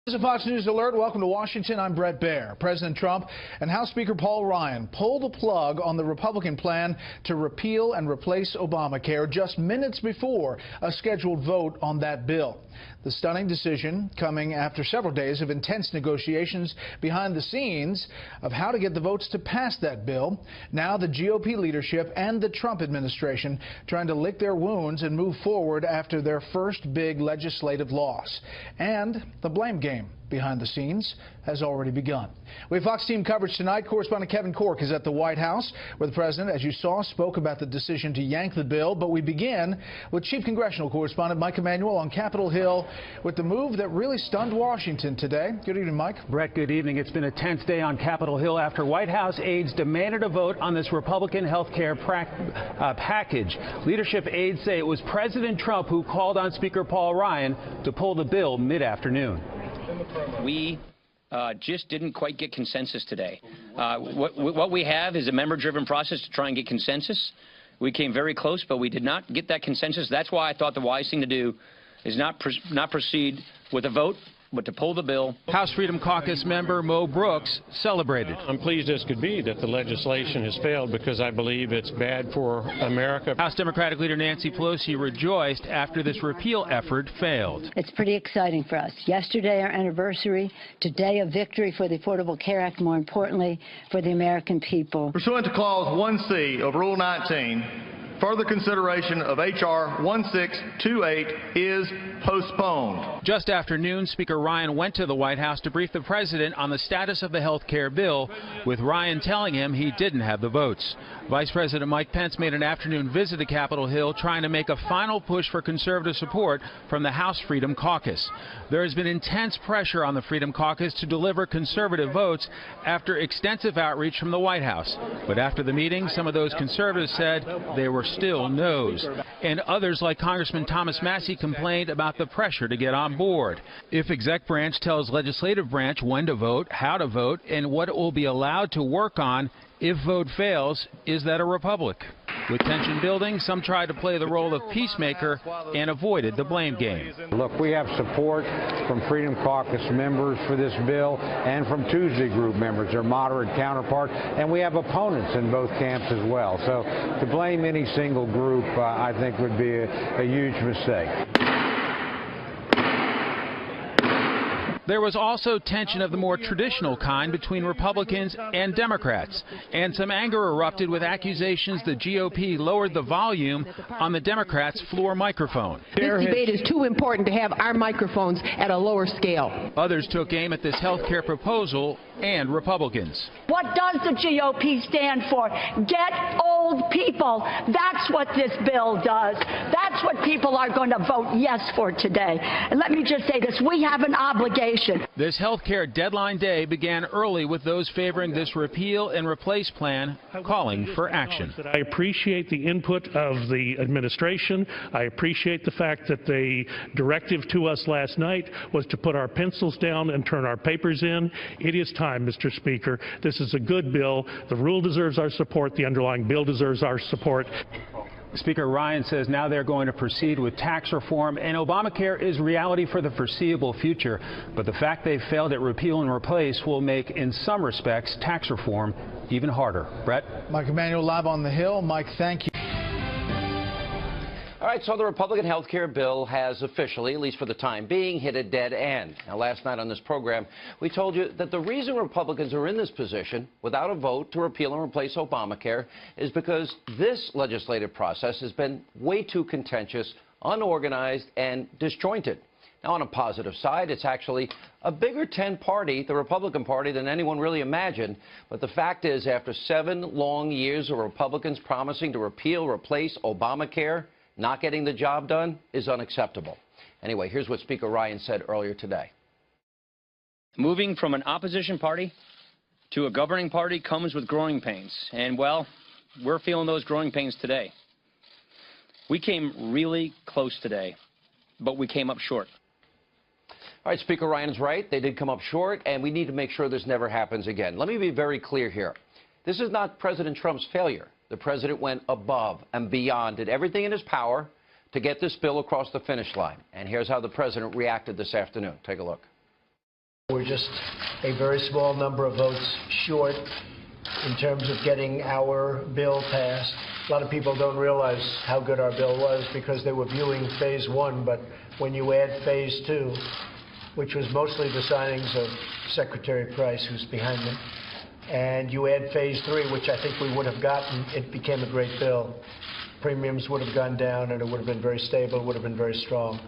This is a Fox News Alert. Welcome to Washington. I'm Brett Baer. President Trump and House Speaker Paul Ryan pulled the plug on the Republican plan to repeal and replace Obamacare just minutes before a scheduled vote on that bill. The stunning decision coming after several days of intense negotiations behind the scenes of how to get the votes to pass that bill. Now the GOP leadership and the Trump administration trying to lick their wounds and move forward after their first big legislative loss. And the blame game behind the scenes has already begun. We have Fox team coverage tonight. Correspondent Kevin Cork is at the White House, where the president, as you saw, spoke about the decision to yank the bill. But we begin with Chief Congressional Correspondent Mike Emanuel on Capitol Hill with the move that really stunned Washington today. Good evening, Mike. Brett, good evening. It's been a tense day on Capitol Hill after White House aides demanded a vote on this Republican health care package. Leadership aides say it was President Trump who called on Speaker Paul Ryan to pull the bill mid-afternoon. We just didn't quite get consensus today. What we have is a member-driven process to try and get consensus. We came very close, but we did not get that consensus. That's why I thought the wise thing to do is not proceed with a vote, but to pull the bill. House Freedom Caucus member Mo Brooks celebrated. I'm pleased as could be that the legislation has failed because I believe it's bad for America. House Democratic leader Nancy Pelosi rejoiced after this repeal effort failed. It's pretty exciting for us. Yesterday, our anniversary. Today, a victory for the Affordable Care Act, more importantly, for the American people. Pursuant to Clause 1C of Rule 19, further consideration of H.R. 1628 is postponed. Just after noon, Speaker Ryan went to the White House to brief the president on the status of the health care bill, with Ryan telling him he didn't have the votes. Vice President Mike Pence made an afternoon visit to Capitol Hill, trying to make a final push for conservative support from the House Freedom Caucus. There has been intense pressure on the Freedom Caucus to deliver conservative votes after extensive outreach from the White House. But after the meeting, some of those conservatives said they were still no's. And others, like Congressman Thomas Massie, complained about the pressure to get on board. If exec branch tells legislative branch when to vote, how to vote, and what it will be allowed to work on if vote fails, is that a republic? With tension building, some tried to play the role of peacemaker and avoided the blame game. Look, we have support from Freedom Caucus members for this bill and from Tuesday Group members, their moderate counterpart, and we have opponents in both camps as well. So to blame any single group, I think, would be a huge mistake. There was also tension of the more traditional kind between Republicans and Democrats, and some anger erupted with accusations the GOP lowered the volume on the Democrats' floor microphone. This debate is too important to have our microphones at a lower scale. Others took aim at this health care proposal and Republicans. What does the GOP stand for? Get old people. That's what this bill does. That's what people are going to vote yes for today. And let me just say this, we have an obligation. This health care deadline day began early with those favoring this repeal and replace plan calling for action. I appreciate the input of the administration. I appreciate the fact that the directive to us last night was to put our pencils down and turn our papers in. It is time, Mr. Speaker. This is a good bill. The rule deserves our support. The underlying bill deserves our support. Speaker Ryan says now they're going to proceed with tax reform, and Obamacare is reality for the foreseeable future. But the fact they failed at repeal and replace will make, in some respects, tax reform even harder. Brett? Mike Emanuel live on the Hill. Mike, thank you. All right, so the Republican health care bill has officially, at least for the time being, hit a dead end. Now, last night on this program, we told you that the reason Republicans are in this position without a vote to repeal and replace Obamacare is because this legislative process has been way too contentious, unorganized, and disjointed. Now, on a positive side, it's actually a bigger tent party, the Republican Party, than anyone really imagined. But the fact is, after 7 long years of Republicans promising to repeal, replace Obamacare, not getting the job done is unacceptable. Anyway, here's what Speaker Ryan said earlier today. Moving from an opposition party to a governing party comes with growing pains. And, well, we're feeling those growing pains today. We came really close today, but we came up short. All right, Speaker Ryan's right. They did come up short, and we need to make sure this never happens again. Let me be very clear here. This is not President Trump's failure. The president went above and beyond, did everything in his power to get this bill across the finish line. And here's how the president reacted this afternoon. Take a look. We're just a very small number of votes short in terms of getting our bill passed. A lot of people don't realize how good our bill was because they were viewing phase 1, but when you add phase 2, which was mostly the signings of Secretary Price, who's behind me, and you add phase 3, which I think we would have gotten, it became a great bill. Premiums would have gone down, and it would have been very stable, it would have been very strong.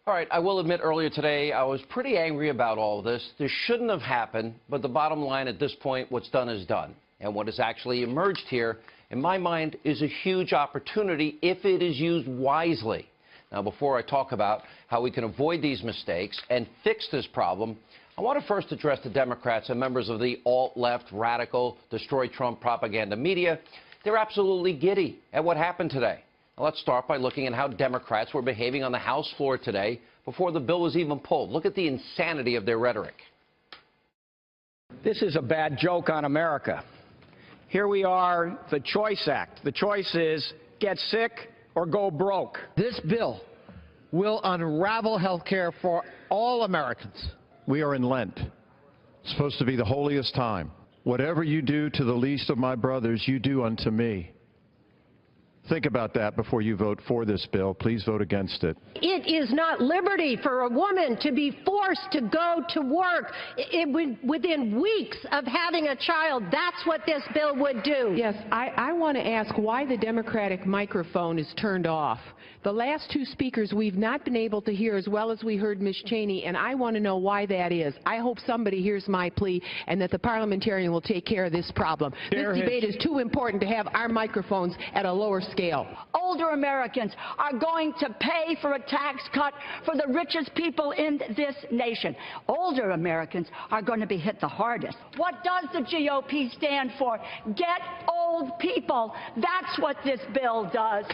All right, I will admit earlier today I was pretty angry about all of this. This shouldn't have happened, but the bottom line at this point, what's done is done. And what has actually emerged here, in my mind, is a huge opportunity if it is used wisely. Now, before I talk about how we can avoid these mistakes and fix this problem, I want to first address the Democrats and members of the alt-left, radical, destroy Trump propaganda media. They're absolutely giddy at what happened today. Now, let's start by looking at how Democrats were behaving on the House floor today before the bill was even pulled. Look at the insanity of their rhetoric. This is a bad joke on America. Here we are, the Choice Act. The choice is get sick or go broke. This bill will unravel health care for all Americans. We are in Lent. It's supposed to be the holiest time. Whatever you do to the least of my brothers, you do unto me. Think about that before you vote for this bill. Please vote against it. It is not liberty for a woman to be forced to go to work within weeks of having a child. That's what this bill would do. Yes, I want to ask why the Democratic microphone is turned off. The last two speakers we've not been able to hear as well as we heard Ms. Cheney, and I want to know why that is. I hope somebody hears my plea and that the parliamentarian will take care of this problem. This debate is too important to have our microphones at a lower scale. Older Americans are going to pay for a tax cut for the richest people in this nation. Older Americans are going to be hit the hardest. What does the GOP stand for? Get old people. That's what this bill does.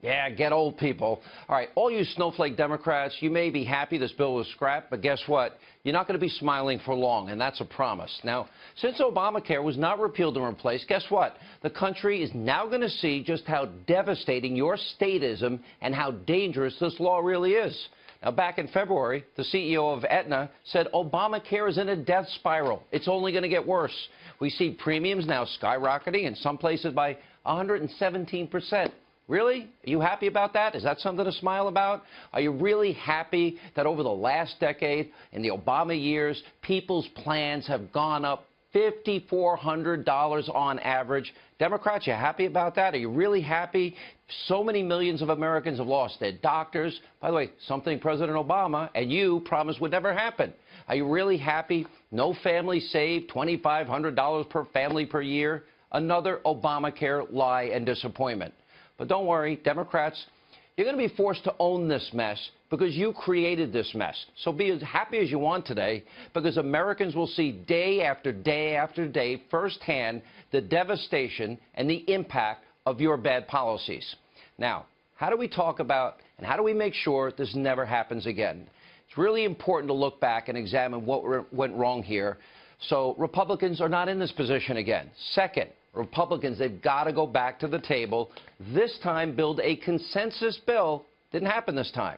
Yeah, get old people. All right, all you snowflake Democrats, you may be happy this bill was scrapped, but guess what? You're not going to be smiling for long, and that's a promise. Now, since Obamacare was not repealed and replaced, guess what? The country is now going to see just how devastating your statism and how dangerous this law really is. Now, back in February, the CEO of Aetna said Obamacare is in a death spiral. It's only going to get worse. We see premiums now skyrocketing in some places by 117%. Really? Are you happy about that? Is that something to smile about? Are you really happy that over the last decade, in the Obama years, people's plans have gone up $5,400 on average? Democrats, you happy about that? Are you really happy? So many millions of Americans have lost their doctors. By the way, something President Obama and you promised would never happen. Are you really happy? No family saved, $2,500 per family per year. Another Obamacare lie and disappointment. But don't worry, Democrats, you're going to be forced to own this mess because you created this mess. So be as happy as you want today because Americans will see day after day after day firsthand the devastation and the impact of your bad policies. Now, how do we talk about and how do we make sure this never happens again? It's really important to look back and examine what went wrong here so Republicans are not in this position again. Second, Republicans, they've got to go back to the table, this time build a consensus bill. Didn't happen this time.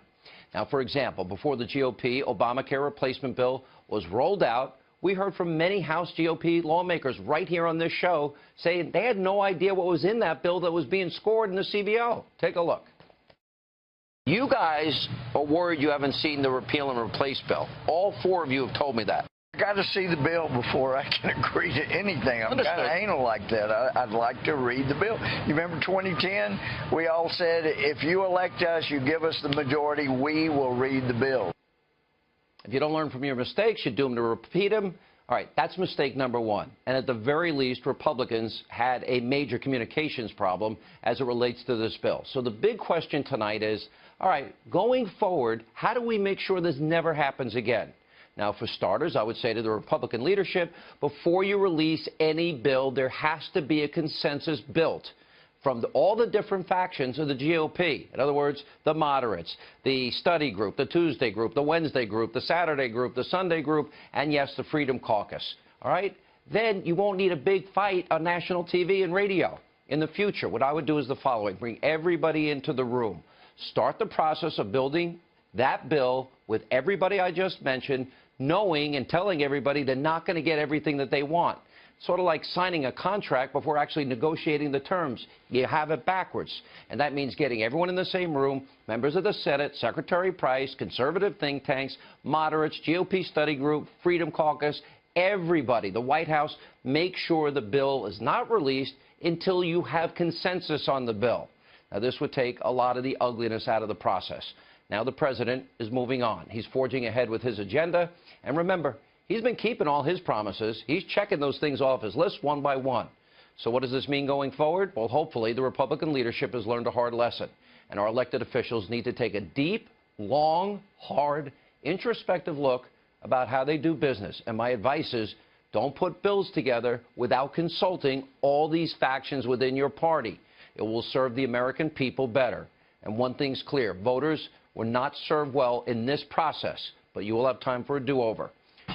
Now, for example, before the GOP Obamacare replacement bill was rolled out, we heard from many House GOP lawmakers right here on this show saying they had no idea what was in that bill that was being scored in the CBO. Take a look. You guys are worried you haven't seen the repeal and replace bill. All four of you have told me that. I got to see the bill before I can agree to anything. I'm kind of anal like that. I'd like to read the bill. You remember 2010? We all said, if you elect us, you give us the majority, we will read the bill. If you don't learn from your mistakes, you're doomed to repeat them. All right, that's mistake number one. And at the very least, Republicans had a major communications problem as it relates to this bill. So the big question tonight is, all right, going forward, how do we make sure this never happens again? Now, for starters, I would say to the Republican leadership, before you release any bill, there has to be a consensus built from all the different factions of the GOP. In other words, the moderates, the study group, the Tuesday group, the Wednesday group, the Saturday group, the Sunday group, and yes, the Freedom Caucus. All right? Then you won't need a big fight on national TV and radio. In the future, what I would do is the following. Bring everybody into the room. Start the process of building that bill with everybody I just mentioned. knowing and telling everybody they're not going to get everything that they want. Sort of like signing a contract before actually negotiating the terms. You have it backwards. And that means getting everyone in the same room, members of the Senate, Secretary Price, conservative think tanks, moderates, GOP study group, Freedom Caucus, everybody, the White House, make sure the bill is not released until you have consensus on the bill. Now, this would take a lot of the ugliness out of the process. Now the president is moving on. He's forging ahead with his agenda. And remember, he's been keeping all his promises. He's checking those things off his list one by one. So what does this mean going forward? Well, hopefully the Republican leadership has learned a hard lesson. And our elected officials need to take a deep, long, hard, introspective look about how they do business. And my advice is, don't put bills together without consulting all these factions within your party. It will serve the American people better. And one thing's clear, voters were not served well in this process, but you will have time for a do-over.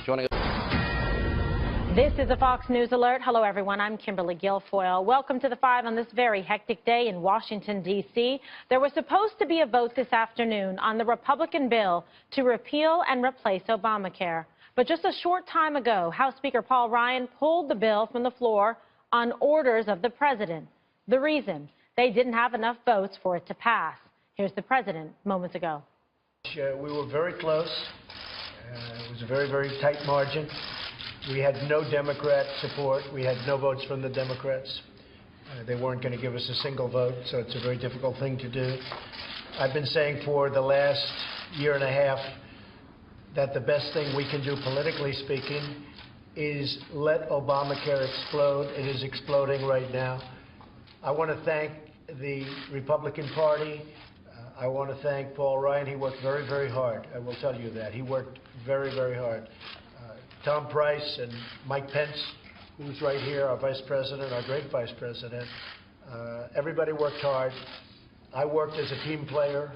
Joining us. This is a Fox News Alert. Hello, everyone. I'm Kimberly Guilfoyle. Welcome to the 5 on this very hectic day in Washington, D.C. There was supposed to be a vote this afternoon on the Republican bill to repeal and replace Obamacare. But just a short time ago, House Speaker Paul Ryan pulled the bill from the floor on orders of the president. The reason? They didn't have enough votes for it to pass. Here's the president moments ago. We were very close. It was a very, very tight margin. We had no Democrat support. We had no votes from the Democrats. They weren't going to give us a single vote, so it's a very difficult thing to do. I've been saying for the last year and a half that the best thing we can do, politically speaking, is let Obamacare explode. It is exploding right now. I want to thank the Republican Party. I want to thank Paul Ryan. He worked very, very hard. I will tell you that. He worked very, very hard. Tom Price and Mike Pence, who's right here, our vice president, our great vice president. Everybody worked hard. I worked as a team player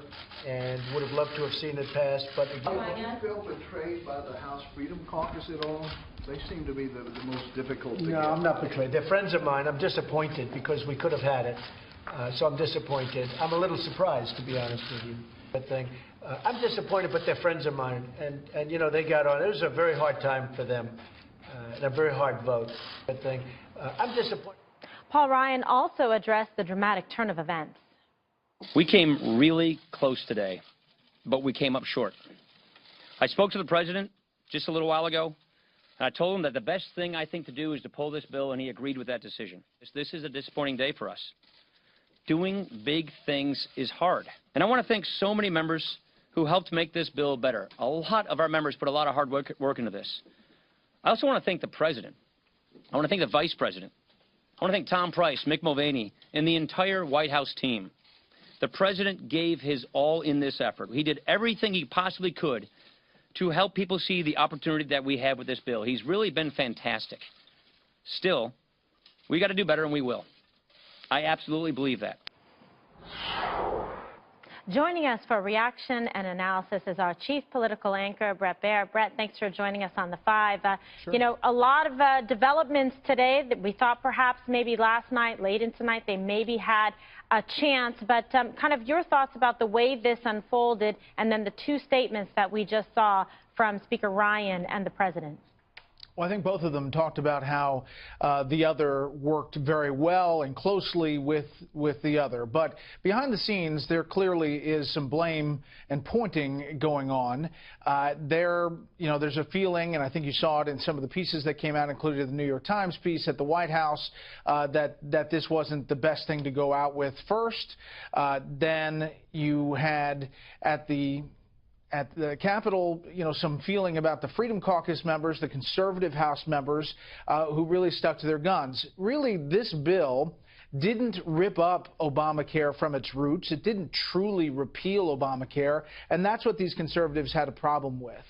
and would have loved to have seen it pass, but again... Do you feel betrayed by the House Freedom Caucus at all? They seem to be the most difficult to get. No, I'm not betrayed. They're friends of mine. I'm disappointed because we could have had it. So I'm disappointed. I'm a little surprised, to be honest with you. That thing. I'm disappointed, but they're friends of mine. And you know, they got on. It was a very hard time for them. And a very hard vote. That thing. I'm disappointed. Paul Ryan also addressed the dramatic turn of events. We came really close today, but we came up short. I spoke to the president just a little while ago, and I told him that the best thing I think to do is to pull this bill, and he agreed with that decision. This is a disappointing day for us. Doing big things is hard. And I want to thank so many members who helped make this bill better. A lot of our members put a lot of hard work into this. I also want to thank the president. I want to thank the vice president. I want to thank Tom Price, Mick Mulvaney, and the entire White House team. The president gave his all in this effort. He did everything he possibly could to help people see the opportunity that we have with this bill. He's really been fantastic. Still, we got to do better, and we will. I absolutely believe that. Joining us for reaction and analysis is our chief political anchor, Bret Baier. Bret, thanks for joining us on the 5. Sure. You know, a lot of developments today that we thought perhaps maybe last night, late into night, they maybe had a chance. But kind of your thoughts about the way this unfolded and then the two statements that we just saw from Speaker Ryan and the president. Well, I think both of them talked about how the other worked very well and closely with the other. But behind the scenes, there clearly is some blame and pointing going on. There's a feeling, and I think you saw it in some of the pieces that came out, including the New York Times piece at the White House, that this wasn't the best thing to go out with first. Then you had at the Capitol, some feeling about the Freedom Caucus members, the conservative House members, who really stuck to their guns. Really, this bill didn't rip up Obamacare from its roots. It didn't truly repeal Obamacare, and that's what these conservatives had a problem with.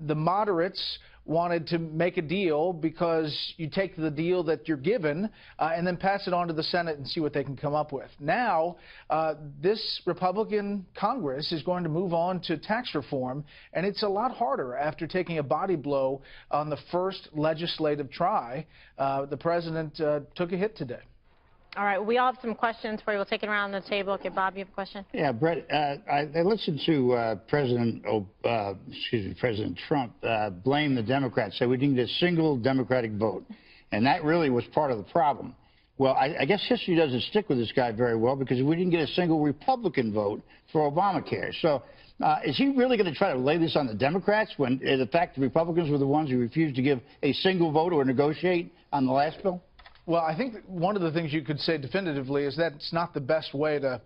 The moderates wanted to make a deal because you take the deal that you're given and then pass it on to the Senate and see what they can come up with. Now, this Republican Congress is going to move on to tax reform, and it's a lot harder after taking a body blow on the first legislative try. The president took a hit today. All right, we all have some questions for you. We'll take it around the table. Okay, Bob, you have a question? Yeah, Brett, I listened to President Trump blame the Democrats, say we didn't get a single Democratic vote, and that really was part of the problem. Well, I guess history doesn't stick with this guy very well because we didn't get a single Republican vote for Obamacare. So is he really going to try to lay this on the Democrats when the fact the Republicans were the ones who refused to give a single vote or negotiate on the last bill? Well, I think one of the things you could say definitively is that it's not the best way to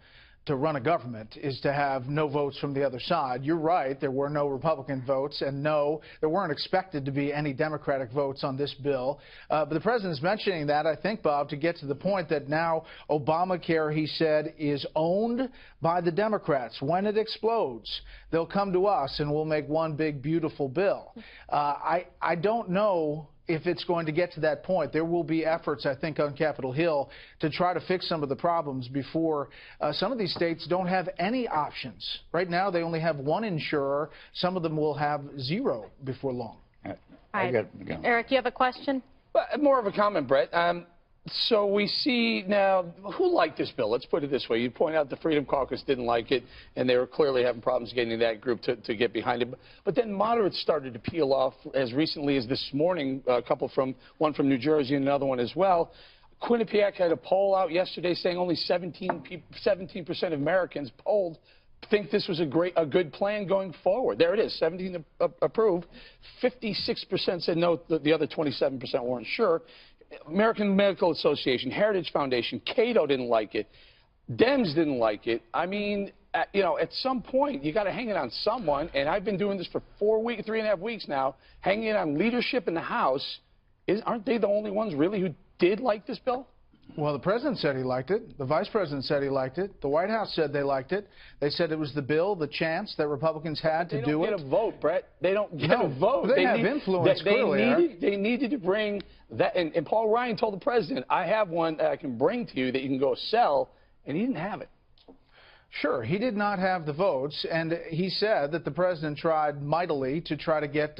run a government, is to have no votes from the other side. You're right, there were no Republican votes, and no, there weren't expected to be any Democratic votes on this bill. But the president's mentioning that, I think, Bob, to get to the point that now Obamacare, he said, is owned by the Democrats. When it explodes, they'll come to us and we'll make one big, beautiful bill. I don't know if it's going to get to that point. There will be efforts, I think, on Capitol Hill to try to fix some of the problems before some of these states don't have any options. Right now, they only have one insurer. Some of them will have zero before long. Eric, you have a question? More of a comment, Brett. So we see now, who liked this bill? Let's put it this way. You point out the Freedom Caucus didn't like it, and they were clearly having problems getting that group to get behind it. But then moderates started to peel off as recently as this morning, one from New Jersey and another one as well. Quinnipiac had a poll out yesterday saying only 17% of Americans polled think this was a good plan going forward. There it is, 17 approved. 56% said no, the other 27% weren't sure. American Medical Association, Heritage Foundation, Cato didn't like it. Dems didn't like it. I mean, at some point, you got to hang it on someone. And I've been doing this for 3.5 weeks now, hanging it on leadership in the House. Aren't they the only ones really who did like this bill? Well, the president said he liked it. The vice president said he liked it. The White House said they liked it. They said it was the bill, the chance that Republicans had to do it. They don't get a vote, Brett. They don't get a vote. They have influence, clearly. They needed to bring that. And Paul Ryan told the president, I have one that I can bring to you that you can go sell, and he didn't have it. Sure, he did not have the votes, and he said that the president tried mightily to try to get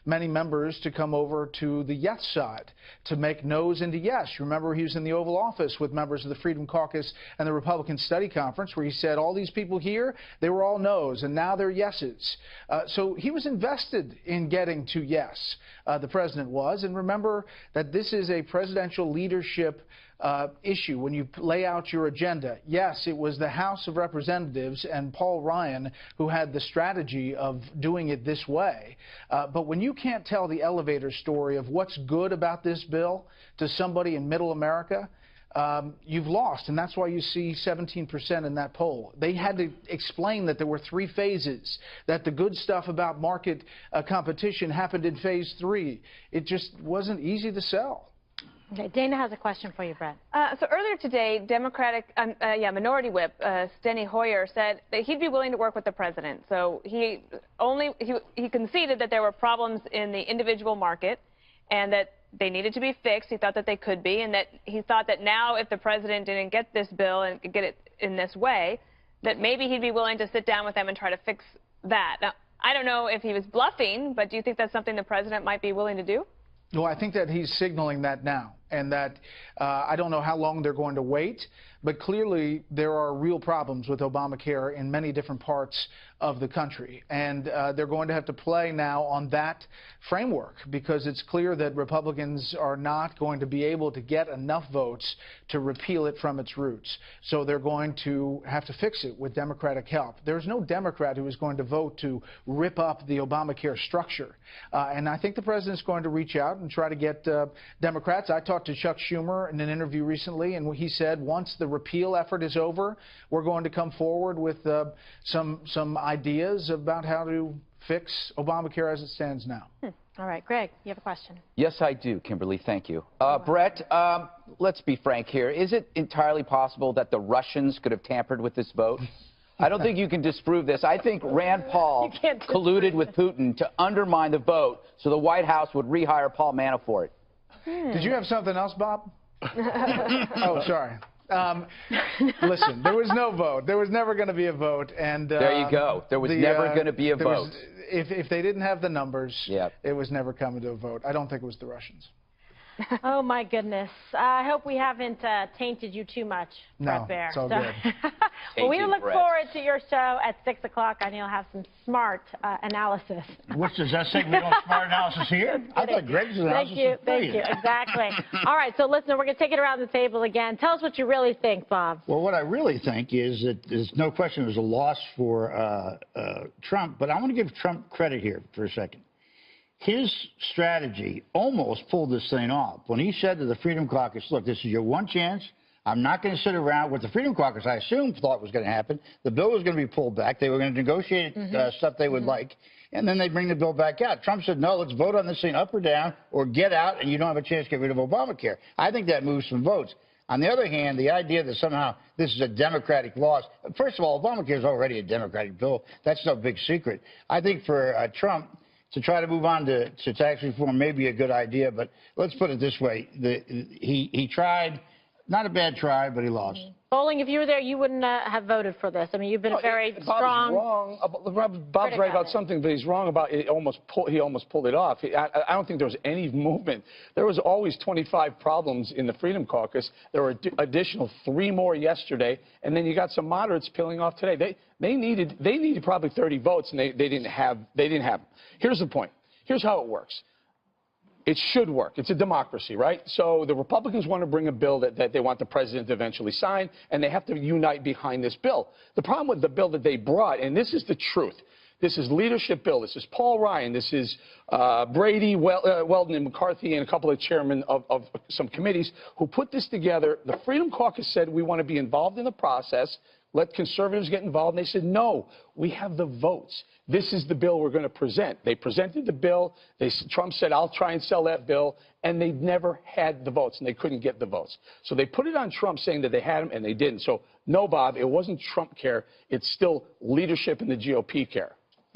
many members to come over to the yes side, to make no's into yes. Remember, he was in the Oval Office with members of the Freedom Caucus and the Republican Study Conference, where he said all these people here, they were all no's, and now they're yeses. So he was invested in getting to yes, the president was. And remember that this is a presidential leadership issue. When you lay out your agenda, yes, it was the House of Representatives and Paul Ryan who had the strategy of doing it this way. But when you can't tell the elevator story of what's good about this bill to somebody in middle America, you've lost, and that's why you see 17% in that poll. They had to explain that there were 3 phases, that the good stuff about market competition happened in phase 3. It just wasn't easy to sell. Okay, Dana has a question for you, Brett. So earlier today, Minority Whip Steny Hoyer said that he'd be willing to work with the president. So he conceded that there were problems in the individual market and that they needed to be fixed. He thought that they could be, and that he thought that now if the president didn't get this bill and get it in this way, that maybe he'd be willing to sit down with them and try to fix that. Now, I don't know if he was bluffing, but do you think that's something the president might be willing to do? Well, I think that he's signaling that now, and that I don't know how long they're going to wait, but clearly there are real problems with Obamacare in many different parts of the country, and they're going to have to play now on that framework, because it's clear that Republicans are not going to be able to get enough votes to repeal it from its roots. So they're going to have to fix it with Democratic help. There's no Democrat who is going to vote to rip up the Obamacare structure, and I think the president's going to reach out and try to get Democrats. I talked to Chuck Schumer in an interview recently, and he said once the repeal effort is over, we're going to come forward with some ideas about how to fix Obamacare as it stands now. All right, Greg, you have a question. Yes, I do, Kimberly. Thank you. Brett, let's be frank here. Is it entirely possible that the Russians could have tampered with this vote? I don't think you can disprove this. I think Rand Paul colluded with Putin to undermine the vote so the White House would rehire Paul Manafort. Did you have something else, Bob? Oh, sorry. Listen, there was no vote. There was never going to be a vote. And there you go. There was never going to be a vote. If they didn't have the numbers, it was never coming to a vote. I don't think it was the Russians. Oh, my goodness. I hope we haven't tainted you too much, Brett Baer. No, it's all good. Well, we look Brett. forward to your show at 6 o'clock, and you'll have some smart analysis. What does that say? We don't have smart analysis here? I thought Greg's analysis was Thank you. Exactly. All right, so listen, we're going to take it around the table again. Tell us what you really think, Bob. Well, what I really think is that there's no question it was a loss for Trump, but I want to give Trump credit here for a second. His strategy almost pulled this thing off. When he said to the Freedom Caucus, look, this is your one chance. I'm not going to sit around. What the Freedom Caucus, I assume, thought was going to happen. The bill was going to be pulled back. They were going to negotiate stuff they would like, and then they'd bring the bill back out. Trump said, no, let's vote on this thing up or down, or get out, and you don't have a chance to get rid of Obamacare. I think that moves some votes. On the other hand, the idea that somehow this is a Democratic loss, first of all, Obamacare is already a Democratic bill. That's no big secret. I think for Trump to try to move on to tax reform may be a good idea, but let's put it this way. He tried, not a bad try, but he lost. Bowling, if you were there, you wouldn't have voted for this. I mean, you've been very strong. Bob's right about something, but he's wrong about it. He almost pulled it off. I don't think there was any movement. There was always 25 problems in the Freedom Caucus. There were additional 3 more yesterday, and then you got some moderates peeling off today. They needed probably 30 votes, and they didn't have them. Here's the point. Here's how it works. It should work. It's a democracy, right? So the Republicans want to bring a bill that they want the president to eventually sign, and they have to unite behind this bill. The problem with the bill that they brought, and this is the truth, this is leadership bill. This is Paul Ryan. This is Brady, Weldon, and McCarthy, and a couple of chairmen of some committees who put this together. The Freedom Caucus said we want to be involved in the process. Let conservatives get involved. And they said, no, we have the votes. This is the bill we're going to present. They presented the bill. Trump said, I'll try and sell that bill. And they never had the votes, and they couldn't get the votes. So they put it on Trump saying that they had them, and they didn't. So, no, Bob, it wasn't Trump care. It's still leadership in the GOP care.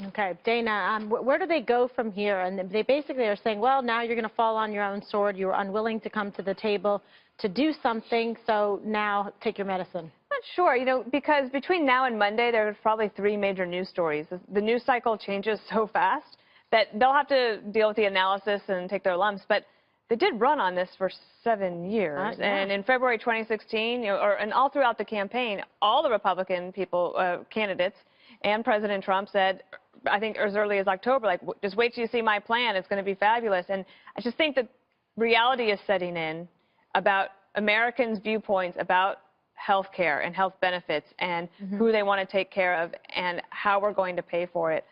Okay. Dana, where do they go from here? And they basically are saying, well, now you're going to fall on your own sword. You were unwilling to come to the table to do something, so now take your medicine. Not sure, because between now and Monday, there's probably 3 major news stories. The news cycle changes so fast that they'll have to deal with the analysis and take their lumps. But they did run on this for 7 years. Yeah. And in February 2016, and all throughout the campaign, all the Republican candidates and President Trump said, I think as early as October, like, just wait till you see my plan. It's going to be fabulous. And I just think that reality is setting in about Americans' viewpoints about health care and health benefits and who they want to take care of and how we're going to pay for it.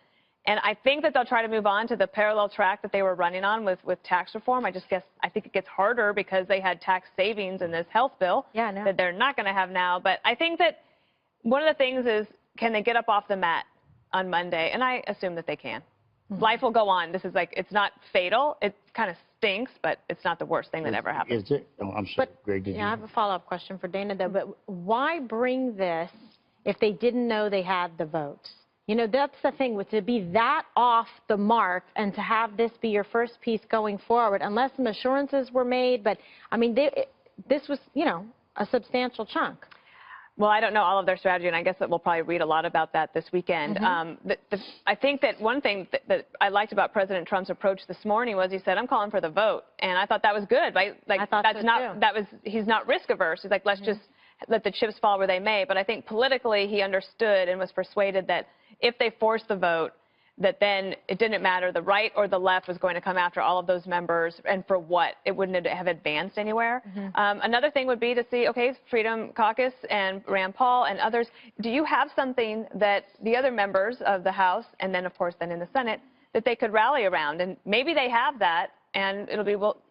And I think that they'll try to move on to the parallel track that they were running on with tax reform. I think it gets harder because they had tax savings in this health bill that they're not going to have now. But I think that one of the things is, can they get up off the mat on Monday? And I assume that they can. Life will go on. This is it's not fatal. It kind of stinks, but it's not the worst thing that ever happened. Is it? Oh, I'm sorry, Greg. I have a follow-up question for Dana, though. But why bring this if they didn't know they had the votes? That's the thing, to be that off the mark and to have this be your first piece going forward, unless some assurances were made. But, I mean, this was, a substantial chunk. Well, I don't know all of their strategy, and I guess that we'll probably read a lot about that this weekend. I think that one thing that I liked about President Trump's approach this morning was he said, I'm calling for the vote. And I thought that was good. Right? I thought so too. He's not risk averse. He's like, let's just let the chips fall where they may. But I think politically he understood and was persuaded that if they forced the vote, that then it didn't matter. The right or the left was going to come after all of those members, and for what? It wouldn't have advanced anywhere. Another thing would be to see, okay, Freedom Caucus and Rand Paul and others, do you have something that the other members of the House, and then, of course, then in the Senate, that they could rally around? And maybe they have that, and it'll be, well,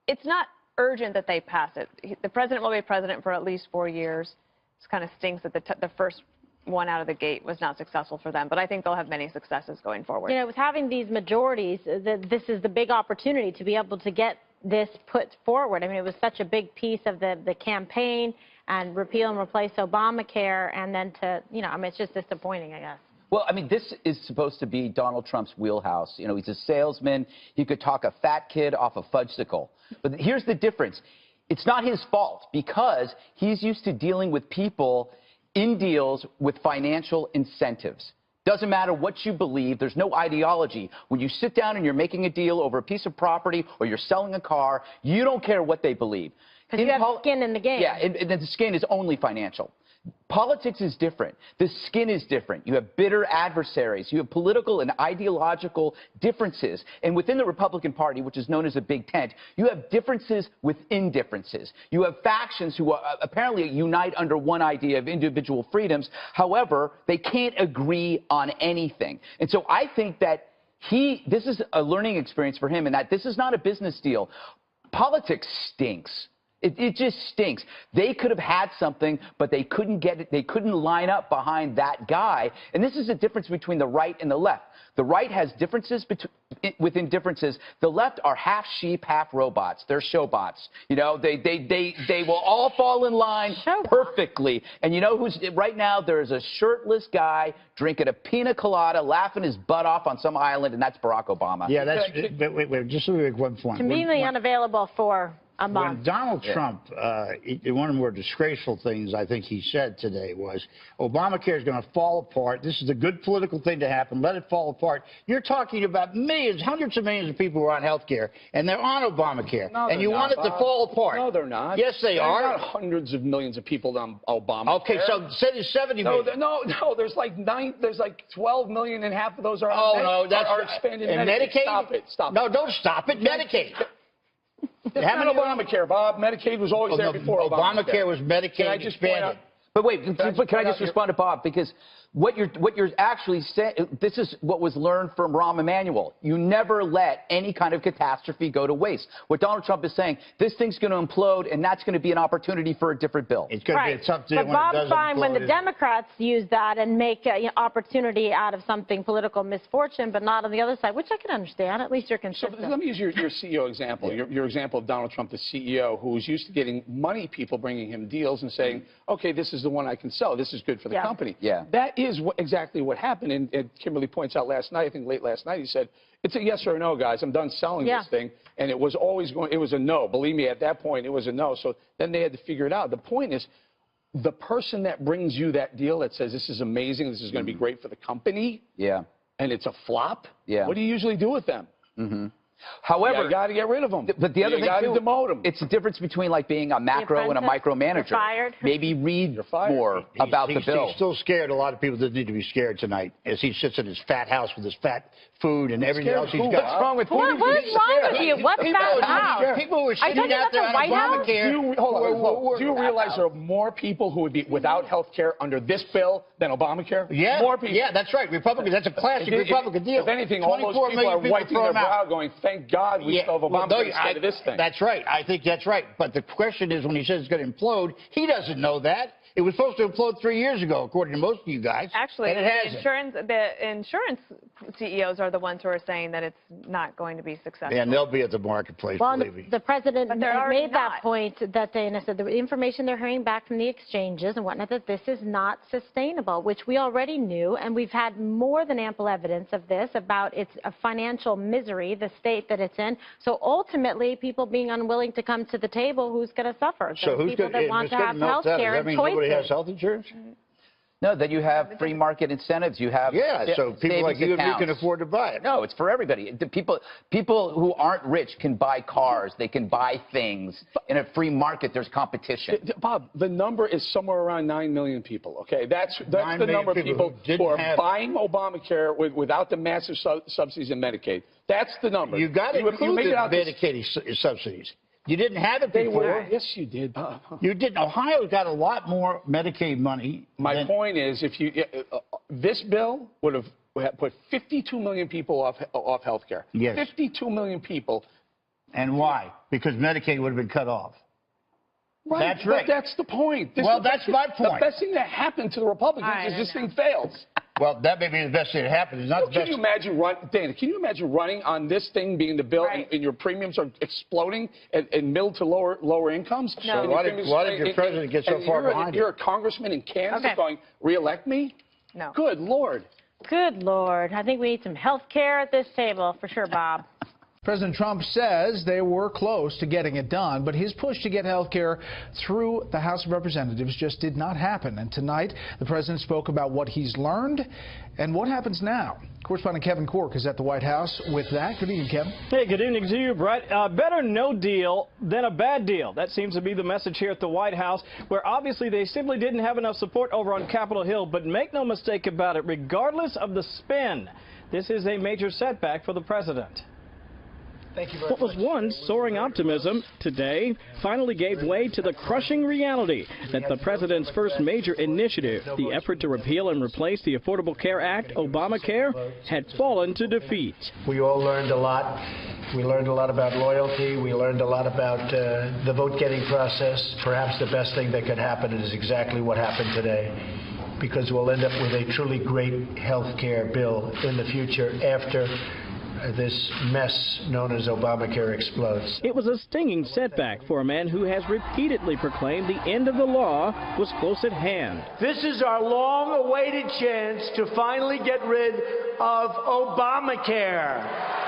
it's not urgent that they pass it. The president will be president for at least 4 years. It kind of stinks that the first one out of the gate was not successful for them, but I think they'll have many successes going forward. With having these majorities, this is the big opportunity to be able to get this put forward. I mean, it was such a big piece of the campaign, and repeal and replace Obamacare, and then to, I mean, it's just disappointing, I guess. Well, I mean, this is supposed to be Donald Trump's wheelhouse. He's a salesman. He could talk a fat kid off a fudgesicle. But here's the difference. It's not his fault, because he's used to dealing with people in deals with financial incentives. Doesn't matter what you believe. There's no ideology. When you sit down and you're making a deal over a piece of property or you're selling a car, you don't care what they believe. Because you have skin in the game. Yeah, and the skin is only financial. Politics is different. The skin is different. You have bitter adversaries. You have political and ideological differences. And within the Republican Party, which is known as a big tent, you have differences within differences. You have factions who apparently unite under one idea of individual freedoms. However, they can't agree on anything. And so I think that this is a learning experience for him, and that this is not a business deal. Politics stinks. It just stinks. They could have had something, but they couldn't get it. They couldn't line up behind that guy. And this is the difference between the right and the left. The right has differences within differences. The left are half sheep, half robots. They're showbots. You know, they will all fall in line perfectly. And you know who's right now? There's a shirtless guy drinking a pina colada, laughing his butt off on some island, and that's Barack Obama. Yeah, that's. Wait, just let me make one point. Conveniently unavailable for a month. When Donald Trump, one of the more disgraceful things I think he said today was, Obamacare is going to fall apart. This is a good political thing to happen. Let it fall apart. You're talking about millions, hundreds of millions of people who are on health care, and they're on Obamacare. No, and you want it to fall apart. No, they're not. Yes, they are. There are not hundreds of millions of people on Obamacare. Okay, so say there's 70 million. No, there's like 12 million, and half of those are are expanded and Medicaid. Stop it. Stop it. No, don't stop it. Medicaid. That's not Obamacare, Bob. Medicaid was always there before Obamacare. Obamacare was Medicaid expanded. But wait, can I just respond to Bob? Because what you're actually saying, this is what was learned from Rahm Emanuel. You never let any kind of catastrophe go to waste. What Donald Trump is saying, this thing's going to implode, and that's going to be an opportunity for a different bill. It's going to be a tough deal but when Bob's it doesn't fine when the implode. Democrats use that and make opportunity out of something political misfortune, but not on the other side, which I can understand. At least you're consistent. So let me use your CEO example, your example of Donald Trump, the CEO, who was used to getting money people bringing him deals and saying, okay, this is the one I can sell. This is good for the company. Yeah. That is exactly what happened. And Kimberly points out last night, I think late last night, he said, it's a yes or a no, guys. I'm done selling this thing. And it was always it was a no. Believe me, at that point, it was a no. So then they had to figure it out. The point is, the person that brings you that deal that says this is amazing, this is going to be great for the company, and it's a flop, what do you usually do with them? However, you got to get rid of them. But the other thing, too, demote them. it's the difference between like being a macro and a micromanager. Maybe read more about the bill. He's still scared. A lot of people didn't need to be scared tonight as he sits in his fat house with his fat food and everything else he's got. What's wrong with food? What is wrong with you? What's that house? People who are sitting out there on Obamacare. Do you realize there are more people who would be without health care under this bill than Obamacare? Yeah, more people. Yeah, that's right. Republicans. That's a classic Republican deal. If anything, all those people are wiping their brow going, thank God we still have Obamacare instead of this thing. That's right. I think that's right. But the question is, when he says it's going to implode, he doesn't know that. It was supposed to implode 3 years ago, according to most of you guys. Actually, and it hasn't. the insurance CEOs are the ones who are saying that it's not going to be successful. And they'll be at the marketplace, believe me. The president made that point that Dana said the information they're hearing back from the exchanges and whatnot, that this is not sustainable, which we already knew, and we've had more than ample evidence of this, about its financial misery, the state that it's in. So ultimately, people being unwilling to come to the table, who's going to suffer? So who's people that want to have health care and choices. Has health insurance? No, that you have free market incentives. You have so people like you and me can afford to buy it. No, it's for everybody. The people who aren't rich can buy cars. They can buy things. In a free market, there's competition. Bob, the number is somewhere around 9 million people. Okay, that's the number of people who are buying Obamacare without the massive subsidies in Medicaid. That's the number. You got to include the Medicaid subsidies. You didn't have it before. Yes, you did, Bob. You didn't. Ohio's got a lot more Medicaid money. My point is, if you this bill would have put 52 million people off health care. Yes. 52 million people. And why? Because Medicaid would have been cut off. Right. That's right. But that's the point. That's my point. The best thing that happened to the Republicans is this thing fails. Well, that may be the best thing that happened. It's not the best. Can you imagine running on this thing being the bill and your premiums are exploding and middle to lower incomes? No. So why did your president get so far behind it? You're a congressman in Kansas going, re-elect me? No. Good Lord. Good Lord. I think we need some health care at this table for sure, Bob. President Trump says they were close to getting it done, but his push to get health care through the House of Representatives just did not happen. And tonight, the president spoke about what he's learned and what happens now. Correspondent Kevin Cork is at the White House with that. Good evening, Kevin. Hey, good evening to you, Brett. Better no deal than a bad deal. That seems to be the message here at the White House, where obviously they simply didn't have enough support over on Capitol Hill. But make no mistake about it, regardless of the spin, this is a major setback for the president. Thank you very much. What was once soaring optimism today finally gave way to the crushing reality that the president's first major initiative, the effort to repeal and replace the Affordable Care Act, ObamaCare, had fallen to defeat. We all learned a lot. We learned a lot about loyalty. We learned a lot about the vote-getting process. Perhaps the best thing that could happen is exactly what happened today, because we'll end up with a truly great health care bill in the future after this mess known as Obamacare explodes. It was a stinging setback for a man who has repeatedly proclaimed the end of the law was close at hand. This is our long-awaited chance to finally get rid of Obamacare.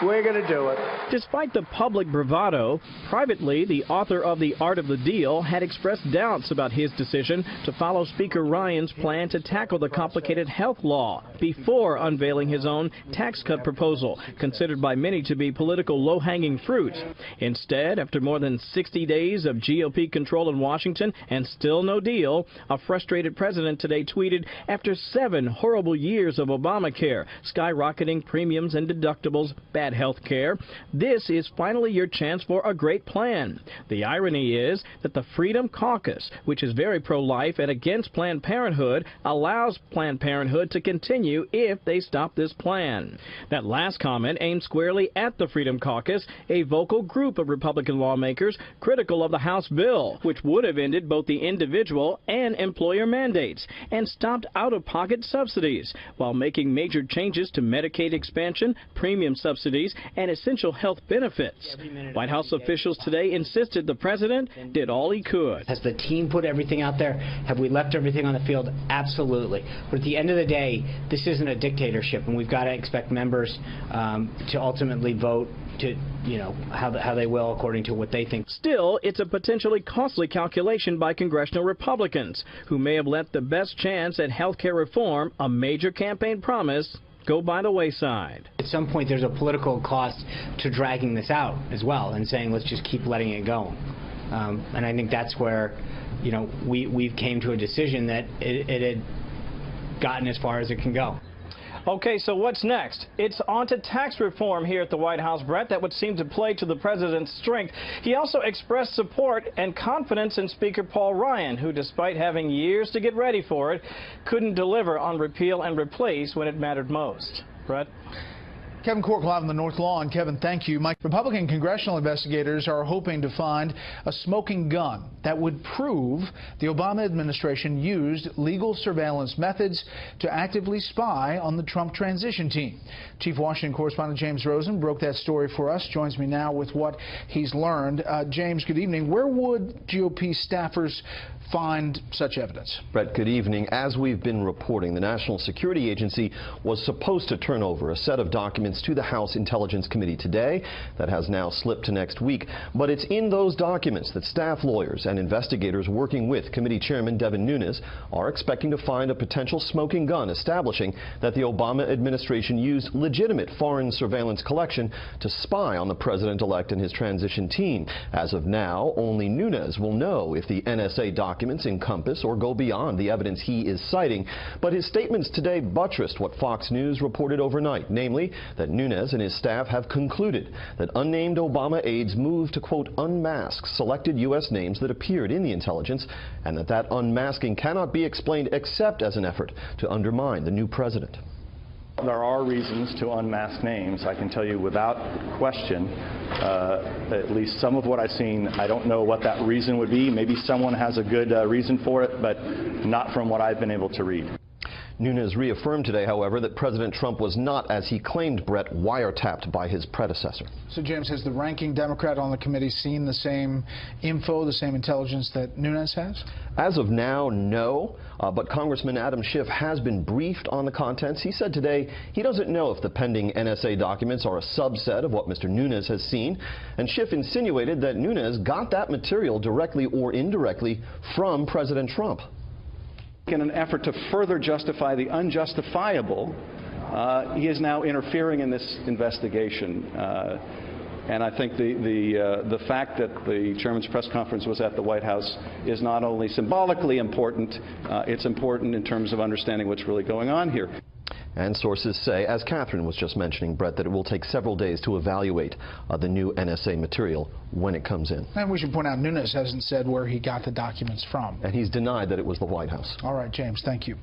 We're going to do it. Despite the public bravado, privately, the author of The Art of the Deal had expressed doubts about his decision to follow Speaker Ryan's plan to tackle the complicated health law before unveiling his own tax cut proposal, considered by many to be political low-hanging fruit. Instead, after more than 60 days of GOP control in Washington and still no deal, a frustrated president today tweeted, after 7 horrible years of Obamacare, skyrocketing premiums and deductibles, bad health care, this is finally your chance for a great plan. The irony is that the Freedom Caucus, which is very pro-life and against Planned Parenthood, allows Planned Parenthood to continue if they stop this plan. That last comment aimed squarely at the Freedom Caucus, a vocal group of Republican lawmakers critical of the House bill, which would have ended both the individual and employer mandates and stopped out-of-pocket subsidies, while making major changes to Medicaid expansion, premium subsidies, and essential health benefits. White House officials today insisted the president did all he could. Has the team put everything out there? Have we left everything on the field? Absolutely. But at the end of the day, this isn't a dictatorship, and we've got to expect members to ultimately vote to, how they will according to what they think. Still, it's a potentially costly calculation by congressional Republicans, who may have let the best chance at health care reform, a major campaign promise, go by the wayside. At some point, there's a political cost to dragging this out as well and saying, let's just keep letting it go. And I think that's where, we've came to a decision that it had gotten as far as it can go. Okay, so what's next? It's on to tax reform here at the White House, Brett. That would seem to play to the president's strength. He also expressed support and confidence in Speaker Paul Ryan, who, despite having years to get ready for it, couldn't deliver on repeal and replace when it mattered most. Brett? Kevin Cork live on the North Lawn. Kevin, thank you. Mike, Republican congressional investigators are hoping to find a smoking gun that would prove the Obama administration used legal surveillance methods to actively spy on the Trump transition team. Chief Washington correspondent James Rosen broke that story for us, joins me now with what he's learned. James, good evening. Where would GOP staffers find such evidence? Brett, good evening. As we've been reporting, the National Security Agency was supposed to turn over a set of documents to the House Intelligence Committee today. That has now slipped to next week. But it's in those documents that staff lawyers and investigators working with Committee Chairman Devin Nunes are expecting to find a potential smoking gun establishing that the Obama administration used legitimate foreign surveillance collection to spy on the president-elect and his transition team. As of now, only Nunes will know if the NSA documents encompass or go beyond the evidence he is citing. But his statements today buttressed what Fox News reported overnight, namely that Nunes and his staff have concluded that unnamed Obama aides moved to, quote, unmask selected U.S. names that appeared in the intelligence, and that unmasking cannot be explained except as an effort to undermine the new president. There are reasons to unmask names. I can tell you without question, at least some of what I've seen, I don't know what that reason would be. Maybe someone has a good reason for it, but not from what I've been able to read. Nunes reaffirmed today, however, that President Trump was not, as he claimed, Brett, wiretapped by his predecessor. So, James, has the ranking Democrat on the committee seen the same info, the same intelligence that Nunes has? As of now, no. But Congressman Adam Schiff has been briefed on the contents. He said today he doesn't know if the pending NSA documents are a subset of what Mr. Nunes has seen. And Schiff insinuated that Nunes got that material directly or indirectly from President Trump. In an effort to further justify the unjustifiable, he is now interfering in this investigation. And I think the fact that the chairman's press conference was at the White House is not only symbolically important, it's important in terms of understanding what's really going on here. And sources say, as Catherine was just mentioning, Brett, that it will take several days to evaluate the new NSA material when it comes in. And we should point out Nunes hasn't said where he got the documents from. And he's denied that it was the White House. All right, James, thank you.